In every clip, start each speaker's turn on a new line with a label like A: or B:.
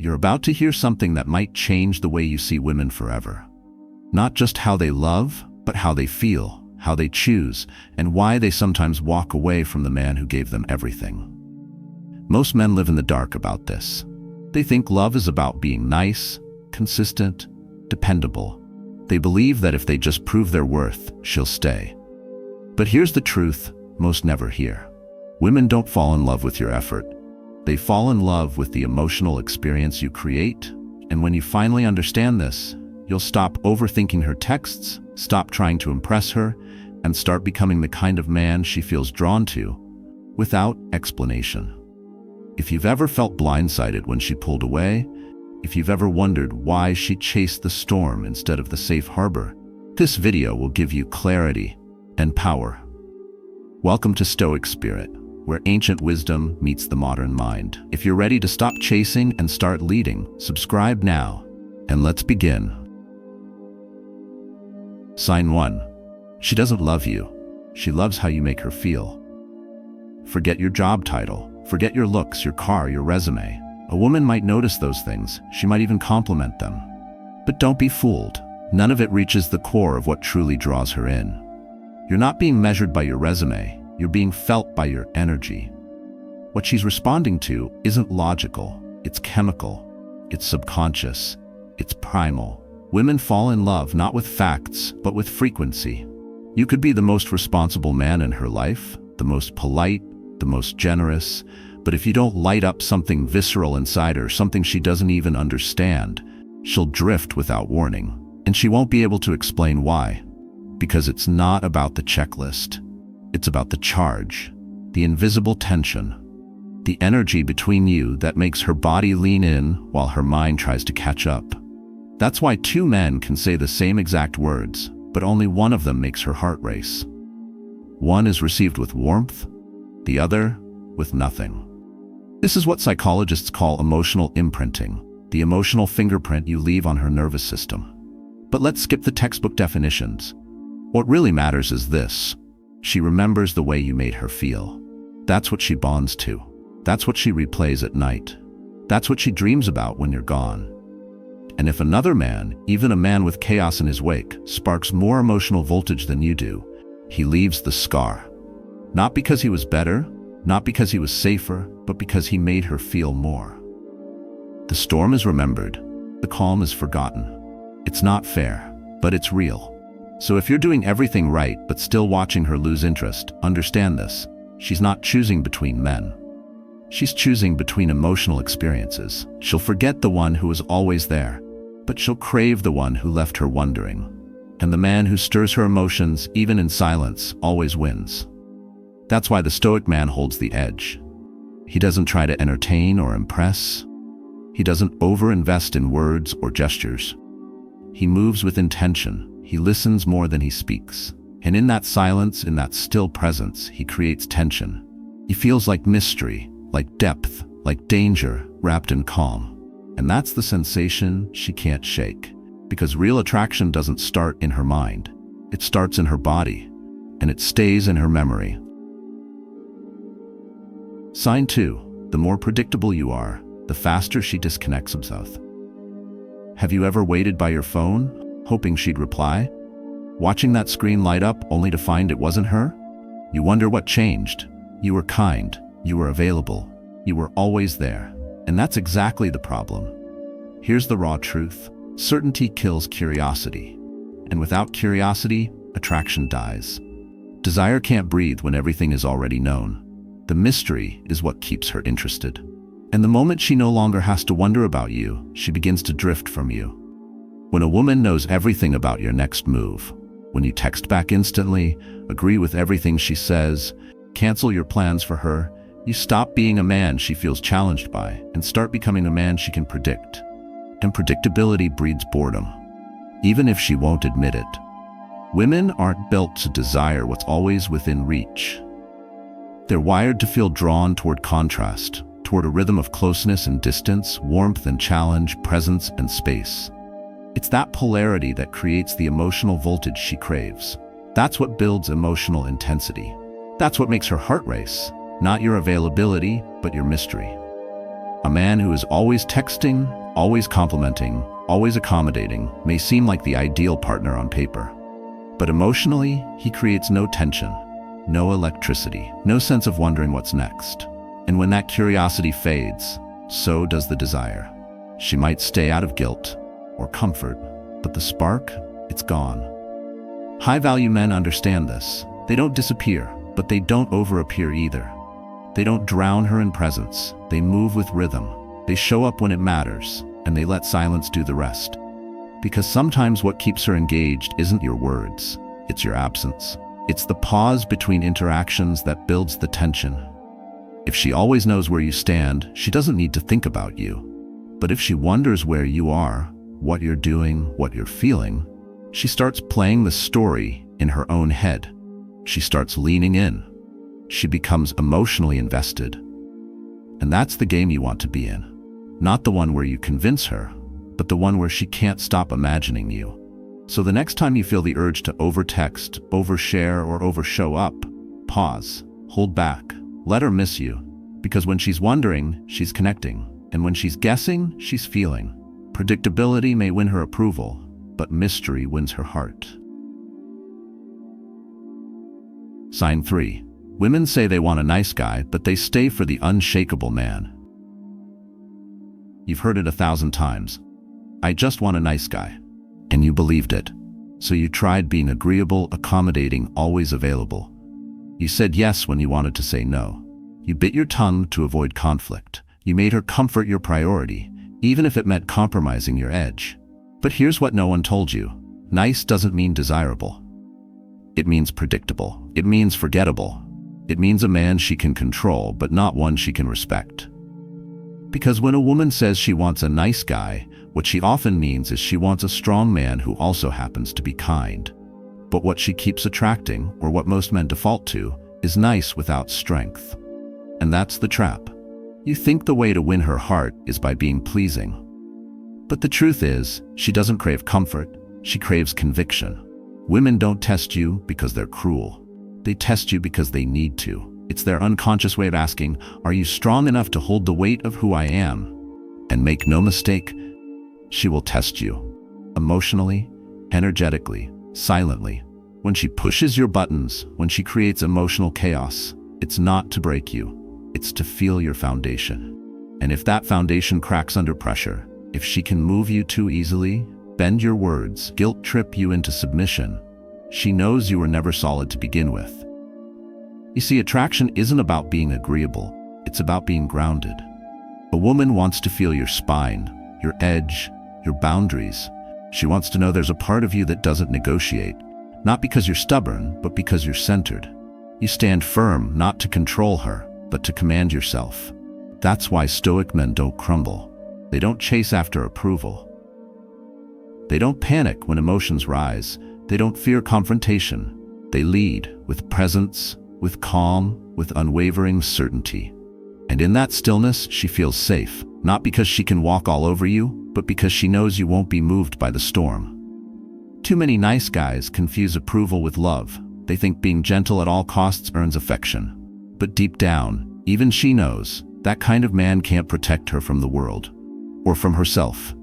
A: You're about to hear something that might change the way you see women forever. Not just how they love, but how they feel, how they choose, and why they sometimes walk away from the man who gave them everything. Most men live in the dark about this. They think love is about being nice, consistent, dependable. They believe that if they just prove their worth, she'll stay. But here's the truth most never hear. Women don't fall in love with your effort. They fall in love with the emotional experience you create, and when you finally understand this, you'll stop overthinking her texts, stop trying to impress her, and start becoming the kind of man she feels drawn to, without explanation. If you've ever felt blindsided when she pulled away, if you've ever wondered why she chased the storm instead of the safe harbor, this video will give you clarity and power. Welcome to Stoic Spirit, where ancient wisdom meets the modern mind. If you're ready to stop chasing and start leading, subscribe now, and let's begin. Sign 1. She doesn't love you. She loves how you make her feel. Forget your job title. Forget your looks, your car, your resume. A woman might notice those things. She might even compliment them. But don't be fooled. None of it reaches the core of what truly draws her in. You're not being measured by your resume. You're being felt by your energy. What she's responding to isn't logical. It's chemical. It's subconscious. It's primal. Women fall in love not with facts, but with frequency. You could be the most responsible man in her life, the most polite, the most generous, but if you don't light up something visceral inside her, something she doesn't even understand, she'll drift without warning. And she won't be able to explain why. Because it's not about the checklist. It's about the charge, the invisible tension, the energy between you that makes her body lean in while her mind tries to catch up. That's why two men can say the same exact words, but only one of them makes her heart race. One is received with warmth, the other with nothing. This is what psychologists call emotional imprinting, the emotional fingerprint you leave on her nervous system. But let's skip the textbook definitions. What really matters is this. She remembers the way you made her feel. That's what she bonds to. That's what she replays at night. That's what she dreams about when you're gone. And if another man, even a man with chaos in his wake, sparks more emotional voltage than you do, he leaves the scar. Not because he was better, not because he was safer, but because he made her feel more. The storm is remembered. The calm is forgotten. It's not fair, but it's real. So if you're doing everything right but still watching her lose interest, understand this. She's not choosing between men. She's choosing between emotional experiences. She'll forget the one who was always there, but she'll crave the one who left her wondering. And the man who stirs her emotions, even in silence, always wins. That's why the Stoic man holds the edge. He doesn't try to entertain or impress. He doesn't overinvest in words or gestures. He moves with intention. He listens more than he speaks. And in that silence, in that still presence, he creates tension. He feels like mystery, like depth, like danger, wrapped in calm. And that's the sensation she can't shake. Because real attraction doesn't start in her mind. It starts in her body, and it stays in her memory. Sign 2. The more predictable you are, the faster she disconnects herself. Have you ever waited by your phone, hoping she'd reply? Watching that screen light up only to find it wasn't her? You wonder what changed. You were kind. You were available. You were always there. And that's exactly the problem. Here's the raw truth. Certainty kills curiosity. And without curiosity, attraction dies. Desire can't breathe when everything is already known. The mystery is what keeps her interested. And the moment she no longer has to wonder about you, she begins to drift from you. When a woman knows everything about your next move, when you text back instantly, agree with everything she says, cancel your plans for her, you stop being a man she feels challenged by and start becoming a man she can predict. And predictability breeds boredom, even if she won't admit it. Women aren't built to desire what's always within reach. They're wired to feel drawn toward contrast, toward a rhythm of closeness and distance, warmth and challenge, presence and space. It's that polarity that creates the emotional voltage she craves. That's what builds emotional intensity. That's what makes her heart race, not your availability, but your mystery. A man who is always texting, always complimenting, always accommodating may seem like the ideal partner on paper. But emotionally, he creates no tension, no electricity, no sense of wondering what's next. And when that curiosity fades, so does the desire. She might stay out of guilt or comfort, but the spark, it's gone. High-value men understand this. They don't disappear, but they don't over-appear either. They don't drown her in presence. They move with rhythm. They show up when it matters, and they let silence do the rest. Because sometimes what keeps her engaged isn't your words, it's your absence. It's the pause between interactions that builds the tension. If she always knows where you stand, she doesn't need to think about you. But if she wonders where you are, what you're doing, what you're feeling, she starts playing the story in her own head. She starts leaning in. She becomes emotionally invested. And that's the game you want to be in. Not the one where you convince her, but the one where she can't stop imagining you. So the next time you feel the urge to overtext, overshare, or overshow up, pause, hold back, let her miss you. Because when she's wondering, she's connecting. And when she's guessing, she's feeling. Predictability may win her approval, but mystery wins her heart. Sign 3. Women say they want a nice guy, but they stay for the unshakable man. You've heard it 1,000 times. I just want a nice guy. And you believed it. So you tried being agreeable, accommodating, always available. You said yes when you wanted to say no. You bit your tongue to avoid conflict. You made her comfort your priority, even if it meant compromising your edge. But here's what no one told you. Nice doesn't mean desirable. It means predictable. It means forgettable. It means a man she can control, but not one she can respect. Because when a woman says she wants a nice guy, what she often means is she wants a strong man who also happens to be kind. But what she keeps attracting, or what most men default to, is nice without strength. And that's the trap. You think the way to win her heart is by being pleasing. But the truth is, she doesn't crave comfort, she craves conviction. Women don't test you because they're cruel. They test you because they need to. It's their unconscious way of asking, are you strong enough to hold the weight of who I am? And make no mistake, she will test you. Emotionally, energetically, silently. When she pushes your buttons, when she creates emotional chaos, it's not to break you. It's to feel your foundation. And if that foundation cracks under pressure, if she can move you too easily, bend your words, guilt trip you into submission, she knows you were never solid to begin with. You see, attraction isn't about being agreeable, it's about being grounded. A woman wants to feel your spine, your edge, your boundaries. She wants to know there's a part of you that doesn't negotiate, not because you're stubborn, but because you're centered. You stand firm, not to control her, but to command yourself. That's why Stoic men don't crumble. They don't chase after approval. They don't panic when emotions rise. They don't fear confrontation. They lead with presence, with calm, with unwavering certainty. And in that stillness, she feels safe, not because she can walk all over you, but because she knows you won't be moved by the storm. Too many nice guys confuse approval with love. They think being gentle at all costs earns affection. But deep down, even she knows that kind of man can't protect her from the world, or from herself.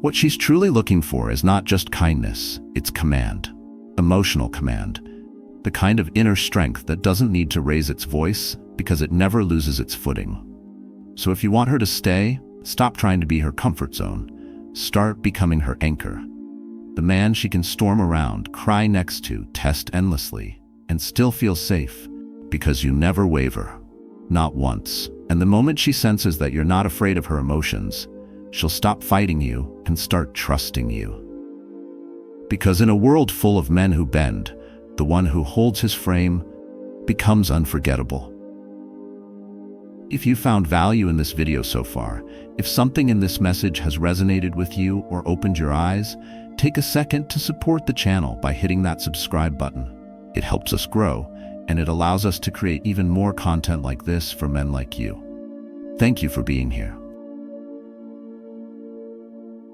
A: What she's truly looking for is not just kindness, it's command, emotional command, the kind of inner strength that doesn't need to raise its voice because it never loses its footing. So if you want her to stay, stop trying to be her comfort zone. Start becoming her anchor. The man she can storm around, cry next to, test endlessly, and still feel safe, because you never waver. Not once. And the moment she senses that you're not afraid of her emotions, she'll stop fighting you and start trusting you. Because in a world full of men who bend, the one who holds his frame becomes unforgettable. If you found value in this video so far, if something in this message has resonated with you or opened your eyes, take a second to support the channel by hitting that subscribe button. It helps us grow, and it allows us to create even more content like this for men like you. Thank you for being here.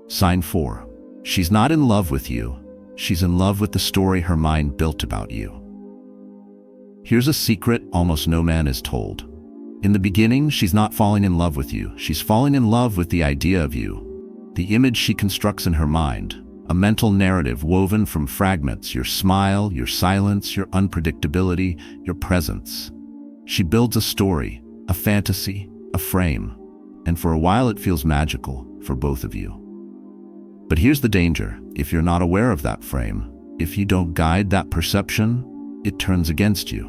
A: Sign 4. She's not in love with you. She's in love with the story her mind built about you. Here's a secret almost no man is told. In the beginning, she's not falling in love with you. She's falling in love with the idea of you, the image she constructs in her mind, a mental narrative woven from fragments: your smile, your silence, your unpredictability, your presence. She builds a story, a fantasy, a frame, and for a while it feels magical for both of you. But here's the danger: if you're not aware of that frame, if you don't guide that perception, it turns against you.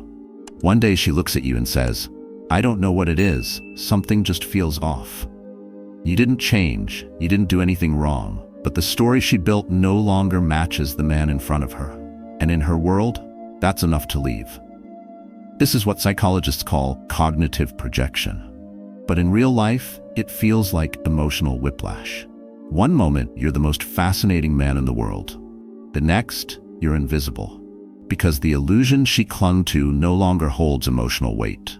A: One day she looks at you and says, "I don't know what it is, something just feels off." You didn't change, you didn't do anything wrong, but the story she built no longer matches the man in front of her. And in her world, that's enough to leave. This is what psychologists call cognitive projection. But in real life, it feels like emotional whiplash. One moment, you're the most fascinating man in the world. The next, you're invisible, because the illusion she clung to no longer holds emotional weight.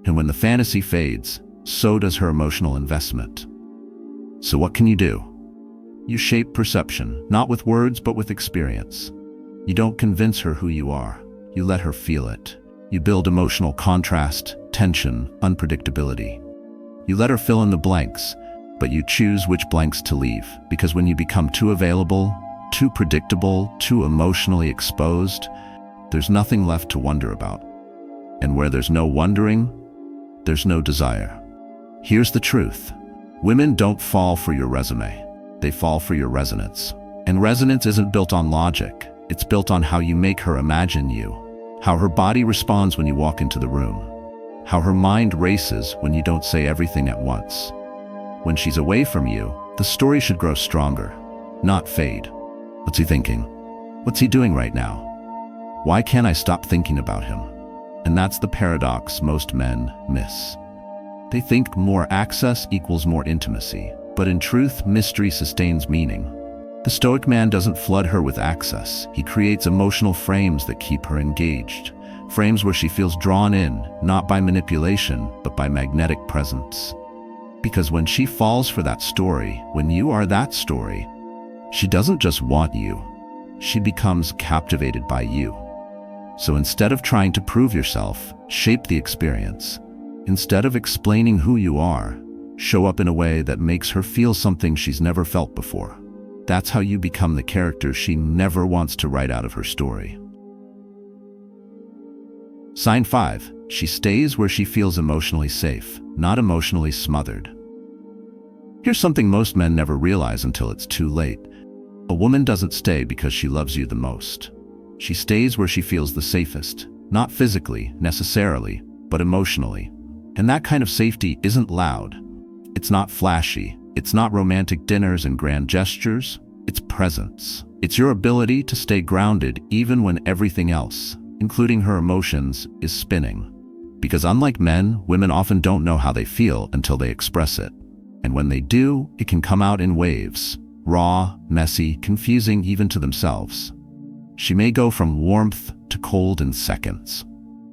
A: And when the fantasy fades, so does her emotional investment. So what can you do? You shape perception, not with words but with experience. You don't convince her who you are. You let her feel it. You build emotional contrast, tension, unpredictability. You let her fill in the blanks, but you choose which blanks to leave, because when you become too available, too predictable, too emotionally exposed, there's nothing left to wonder about. And where there's no wondering, there's no desire. Here's the truth. Women don't fall for your resume. They fall for your resonance. And resonance isn't built on logic. It's built on how you make her imagine you, how her body responds when you walk into the room, how her mind races when you don't say everything at once. When she's away from you, the story should grow stronger, not fade. What's he thinking? What's he doing right now? Why can't I stop thinking about him? And that's the paradox most men miss. They think more access equals more intimacy, but in truth, mystery sustains meaning. The Stoic man doesn't flood her with access. He creates emotional frames that keep her engaged, frames where she feels drawn in, not by manipulation, but by magnetic presence. Because when she falls for that story, when you are that story, she doesn't just want you, she becomes captivated by you. So instead of trying to prove yourself, shape the experience. Instead of explaining who you are, show up in a way that makes her feel something she's never felt before. That's how you become the character she never wants to write out of her story. Sign 5. She stays where she feels emotionally safe, not emotionally smothered. Here's something most men never realize until it's too late. A woman doesn't stay because she loves you the most. She stays where she feels the safest, not physically, necessarily, but emotionally. And that kind of safety isn't loud. It's not flashy. It's not romantic dinners and grand gestures. It's presence. It's your ability to stay grounded even when everything else, including her emotions, is spinning. Because unlike men, women often don't know how they feel until they express it. And when they do, it can come out in waves. Raw, messy, confusing even to themselves. She may go from warmth to cold in seconds.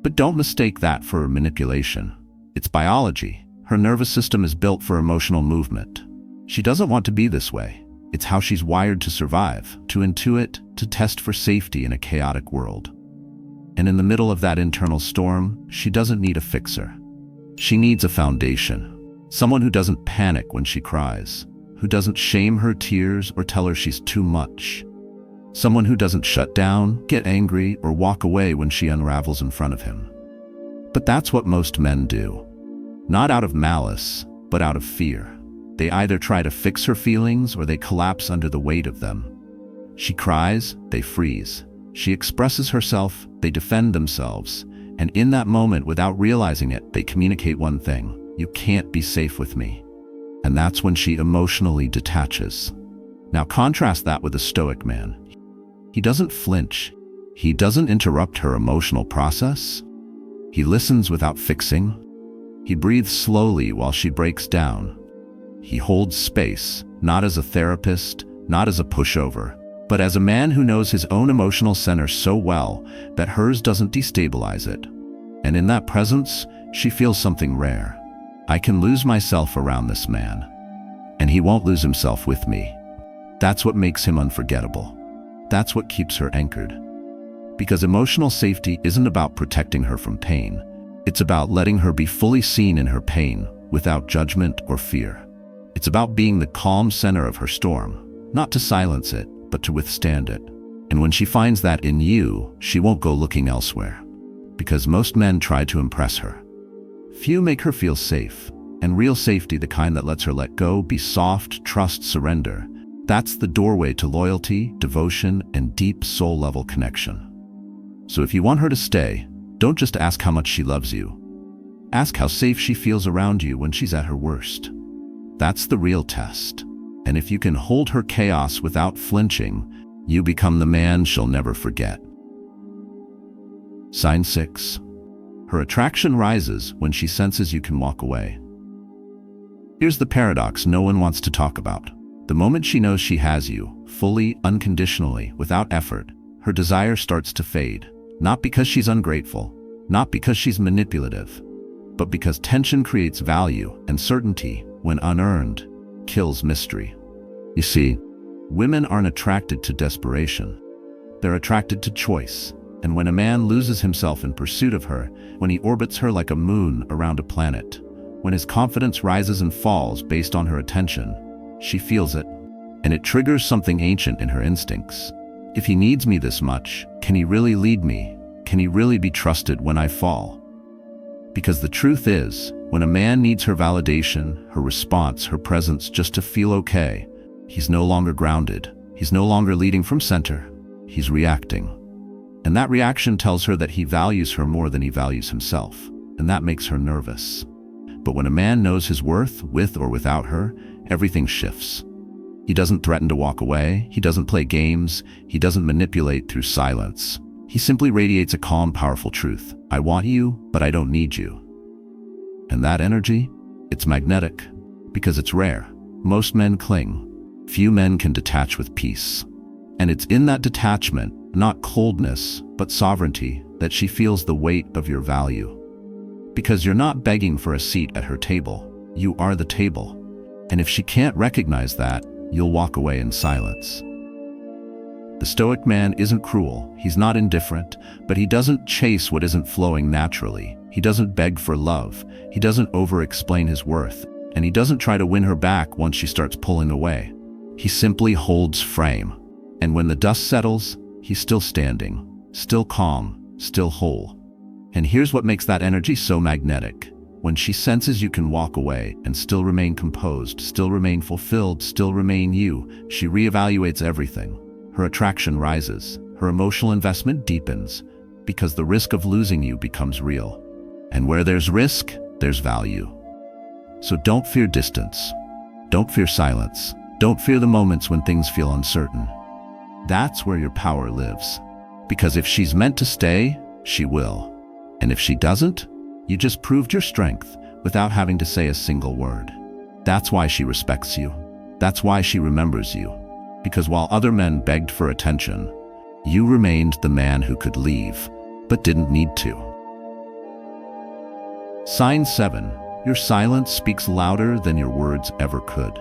A: But don't mistake that for manipulation. It's biology. Her nervous system is built for emotional movement. She doesn't want to be this way. It's how she's wired to survive, to intuit, to test for safety in a chaotic world. And in the middle of that internal storm, she doesn't need a fixer. She needs a foundation. Someone who doesn't panic when she cries, who doesn't shame her tears or tell her she's too much. Someone who doesn't shut down, get angry, or walk away when she unravels in front of him. But that's what most men do. Not out of malice, but out of fear. They either try to fix her feelings or they collapse under the weight of them. She cries, they freeze. She expresses herself, they defend themselves. And in that moment, without realizing it, they communicate one thing: you can't be safe with me. And that's when she emotionally detaches. Now contrast that with a Stoic man. He doesn't flinch. He doesn't interrupt her emotional process. He listens without fixing. He breathes slowly while she breaks down. He holds space, not as a therapist, not as a pushover, but as a man who knows his own emotional center so well that hers doesn't destabilize it. And in that presence, she feels something rare. I can lose myself around this man, and he won't lose himself with me. That's what makes him unforgettable. That's what keeps her anchored. Because emotional safety isn't about protecting her from pain. It's about letting her be fully seen in her pain, without judgment or fear. It's about being the calm center of her storm, not to silence it, but to withstand it. And when she finds that in you, she won't go looking elsewhere. Because most men try to impress her. Few make her feel safe, and real safety, the kind that lets her let go, be soft, trust, surrender. That's the doorway to loyalty, devotion, and deep soul-level connection. So if you want her to stay, don't just ask how much she loves you. Ask how safe she feels around you when she's at her worst. That's the real test. And if you can hold her chaos without flinching, you become the man she'll never forget. Sign 6. Her attraction rises when she senses you can walk away. Here's the paradox no one wants to talk about. The moment she knows she has you, fully, unconditionally, without effort, her desire starts to fade. Not because she's ungrateful, not because she's manipulative, but because tension creates value, and certainty, when unearned, kills mystery. You see, women aren't attracted to desperation. They're attracted to choice. And when a man loses himself in pursuit of her, when he orbits her like a moon around a planet, when his confidence rises and falls based on her attention, she feels it, and it triggers something ancient in her instincts. If he needs me this much, can he really lead me? Can he really be trusted when I fall? Because the truth is, when a man needs her validation, her response, her presence just to feel okay, he's no longer grounded. He's no longer leading from center. He's reacting. And that reaction tells her that he values her more than he values himself, and that makes her nervous. But when a man knows his worth, with or without her, everything shifts. He doesn't threaten to walk away, he doesn't play games, he doesn't manipulate through silence. He simply radiates a calm, powerful truth. I want you, but I don't need you. And that energy? It's magnetic, because it's rare. Most men cling. Few men can detach with peace. And it's in that detachment, not coldness, but sovereignty, that she feels the weight of your value. Because you're not begging for a seat at her table, you are the table. And if she can't recognize that, you'll walk away in silence. The Stoic man isn't cruel, he's not indifferent, but he doesn't chase what isn't flowing naturally. He doesn't beg for love, he doesn't over-explain his worth, and he doesn't try to win her back once she starts pulling away. He simply holds frame. And when the dust settles, he's still standing, still calm, still whole. And here's what makes that energy so magnetic. When she senses you can walk away and still remain composed, still remain fulfilled, still remain you, she reevaluates everything. Her attraction rises, her emotional investment deepens, because the risk of losing you becomes real. And where there's risk, there's value. So don't fear distance. Don't fear silence. Don't fear the moments when things feel uncertain. That's where your power lives. Because if she's meant to stay, she will. And if she doesn't, you just proved your strength without having to say a single word. That's why she respects you. That's why she remembers you. Because while other men begged for attention, you remained the man who could leave, but didn't need to. Sign 7. Your silence speaks louder than your words ever could.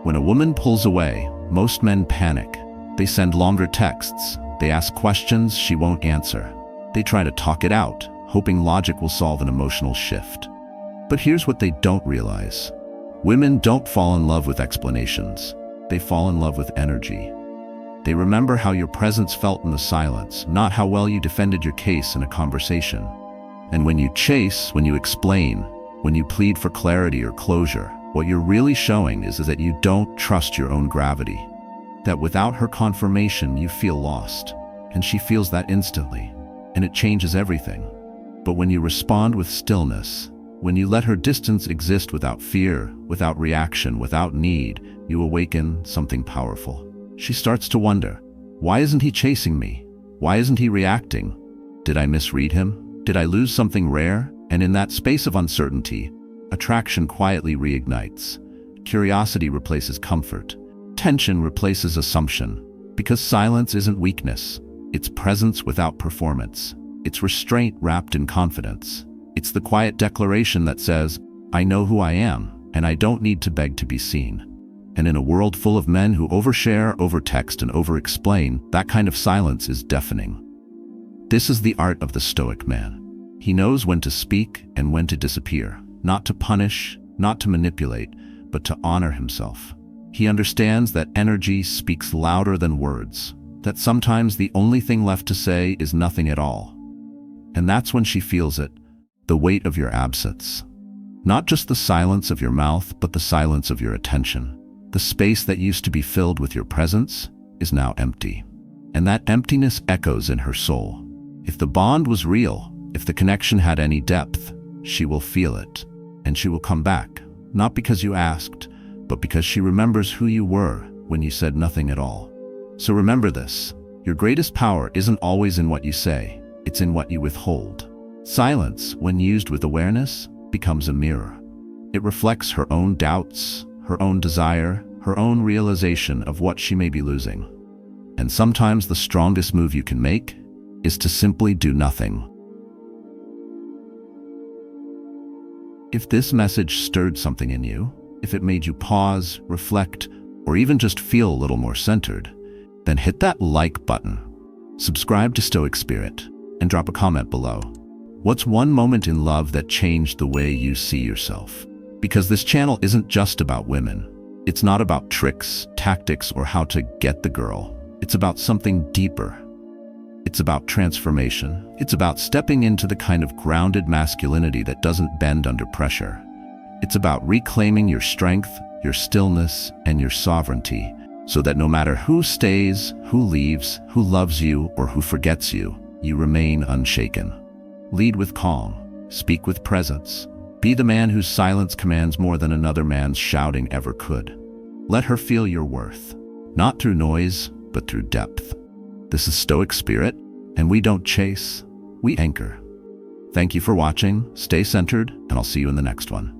A: When a woman pulls away, most men panic. They send longer texts. They ask questions she won't answer. They try to talk it out, hoping logic will solve an emotional shift. But here's what they don't realize. Women don't fall in love with explanations. They fall in love with energy. They remember how your presence felt in the silence, not how well you defended your case in a conversation. And when you chase, when you explain, when you plead for clarity or closure, what you're really showing is that you don't trust your own gravity. That without her confirmation, you feel lost. And she feels that instantly. And it changes everything. But when you respond with stillness, when you let her distance exist without fear, without reaction, without need, you awaken something powerful. She starts to wonder, why isn't he chasing me? Why isn't he reacting? Did I misread him? Did I lose something rare? And in that space of uncertainty, attraction quietly reignites. Curiosity replaces comfort. Tension replaces assumption. Because silence isn't weakness. It's presence without performance. It's restraint wrapped in confidence. It's the quiet declaration that says, I know who I am, and I don't need to beg to be seen. And in a world full of men who overshare, overtext, and overexplain, that kind of silence is deafening. This is the art of the Stoic man. He knows when to speak and when to disappear, not to punish, not to manipulate, but to honor himself. He understands that energy speaks louder than words, that sometimes the only thing left to say is nothing at all. And that's when she feels it, the weight of your absence. Not just the silence of your mouth, but the silence of your attention. The space that used to be filled with your presence is now empty. And that emptiness echoes in her soul. If the bond was real, if the connection had any depth, she will feel it. And she will come back, not because you asked, but because she remembers who you were when you said nothing at all. So remember this, your greatest power isn't always in what you say, it's in what you withhold. Silence, when used with awareness, becomes a mirror. It reflects her own doubts, her own desire, her own realization of what she may be losing. And sometimes the strongest move you can make is to simply do nothing. If this message stirred something in you, if it made you pause, reflect, or even just feel a little more centered, then hit that like button, subscribe to Stoic Spirit, and drop a comment below. What's one moment in love that changed the way you see yourself? Because this channel isn't just about women. It's not about tricks, tactics, or how to get the girl. It's about something deeper. It's about transformation. It's about stepping into the kind of grounded masculinity that doesn't bend under pressure. It's about reclaiming your strength, your stillness, and your sovereignty, so that no matter who stays, who leaves, who loves you, or who forgets you, you remain unshaken. Lead with calm, speak with presence. Be the man whose silence commands more than another man's shouting ever could. Let her feel your worth, not through noise, but through depth. This is Stoic Spirit, and we don't chase, we anchor. Thank you for watching, stay centered, and I'll see you in the next one.